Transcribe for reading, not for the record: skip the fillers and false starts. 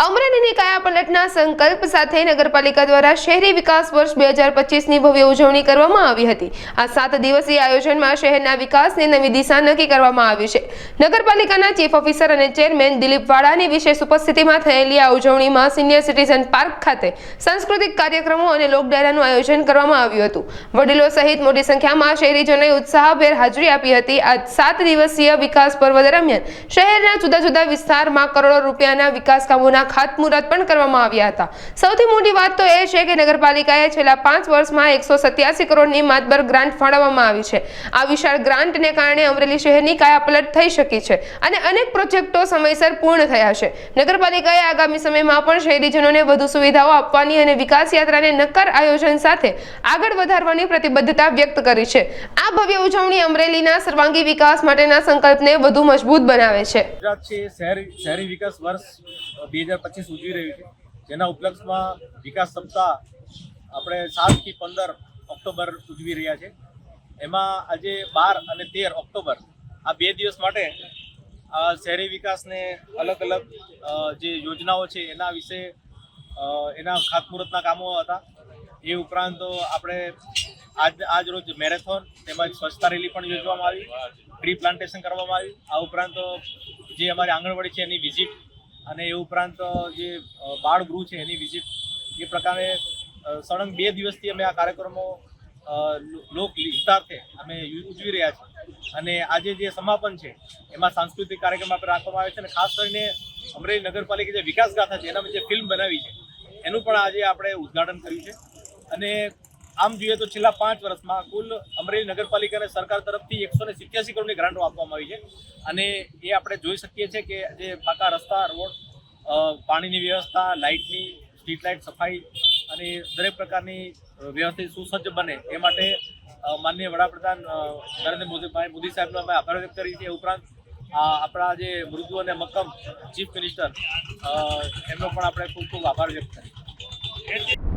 અમરેલીની કાયાપલટના સંકલ્પ સાથે નગરપાલિકા દ્વારા શહેરી વિકાસ વર્ષ 2025ની ભવ્ય ઉજવણી કરવામાં આવી હતી। આ 7 દિવસીય આયોજનમાં શહેરના વિકાસની નવી દિશા નક્કી કરવામાં આવી છે। નગરપાલિકાના ચીફ ઓફિસર અને ચેરમેન દિલીપ વાડાની વિશેષ ઉપસ્થિતિમાં થયેલી આ ઉજવણીમાં સિનિયર સિટીઝન પાર્ક ખાતે સાંસ્કૃતિક કાર્યક્રમો અને લોકડાયરાનું આયોજન કરવામાં આવ્યું હતું। વડીલો સહિત મોટી સંખ્યામાં શહેરીજનોએ ઉત્સાહભેર હાજરી આપી હતી। આ 7 દિવસીય વિકાસ પર્વ દરમિયાન શહેરના જુદા જુદા વિસ્તારમાં કરોડો રૂપિયાના વિકાસ કામોના ખાતમુહૂર્ત પણ કરવામાં આવ્યા હતા। સૌથી મોટી વાત તો એ છે કે નગરપાલિકાએ છેલ્લા 5 વર્ષમાં 187 કરોડની માતબર ગ્રાન્ટ ફાળવવામાં આવી છે। આ વિશાળ ગ્રાન્ટને કારણે અમરેલી શહેરની કાયાપલટ થઈ શકી છે અને અનેક પ્રોજેક્ટો સમયસર પૂર્ણ થયા છે। નગરપાલિકાએ આગામી સમયમાં પણ શહેરીજનોને વધુ સુવિધાઓ આપવાની અને વિકાસ યાત્રાને નક્કર આયોજન સાથે આગળ વધારવાની પ્રતિબદ્ધતા વ્યક્ત કરી છે। આ ભવ્ય ઉજવણી અમરેલીના સર્વાંગી વિકાસ માટેના સંકલ્પને વધુ મજબૂત બનાવે છે। ગુજરાત શહેરી વિકાસ વર્ષ 2025 ઉજવી રહ્યું છે, જેના ઉપલક્ષમાં વિકાસ સપ્તાહ આપણે 7 થી 15 ઓક્ટોબર ઉજવી રહ્યા છે। એમાં આજે 12 અને 13 ઓક્ટોબર આ 2 દિવસ માટે શહેરી વિકાસને અલગ અલગ જે યોજનાઓ છે એના વિશે એના ખાતમુહૂર્તના કામો હતા। એ ઉપરાંત આપણે આજ રોજ મેરેથોન તેમજ સ્વચ્છતા રેલી પણ યોજવામાં આવી, ટ્રી પ્લાન્ટેશન કરવામાં આવ્યું। આ ઉપરાંત જે અમારી આંગણવાડી છે એની વિઝિટ અને એ ઉપરાંત જે બાળ ગૃહ છે એની વિઝિટ, એ પ્રકારે સળંગ 2 દિવસથી અમે આ કાર્યક્રમો લોક હિતાર્થે અમે ઉજવી રહ્યા છીએ। અને આજે જે સમાપન છે એમાં સાંસ્કૃતિક કાર્યક્રમ આપણે રાખવામાં આવે છે અને ખાસ કરીને અમરેલી નગરપાલિકા જે વિકાસ ગાથા છે એના જે ફિલ્મ બનાવી છે એનું પણ આજે આપણે ઉદ્ઘાટન કર્યું છે। અને આમ જોઈએ તો છેલ્લા 5 વર્ષમાં કુલ અમરેલી નગરપાલિકાને સરકાર તરફથી 187 કરોડની ગ્રાન્ટો આપવામાં આવી છે। અને એ આપણે જોઈ શકીએ છીએ કે જે પાકા રસ્તા, રોડ, પાણીની વ્યવસ્થા, લાઇટની, સ્ટ્રીટ લાઇટ, સફાઈ અને દરેક પ્રકારની વ્યવસ્થિત સુસજ્જ બને એ માટે માનનીય વડાપ્રધાન નરેન્દ્ર મોદી સાહેબનો અમે આભાર વ્યક્ત કરીએ છીએ। ઉપરાંત આપણા જે મૃદુ અને મક્કમ ચીફ મિનિસ્ટર એમનો પણ આપણે ખૂબ ખૂબ આભાર વ્યક્ત કરીએ છીએ।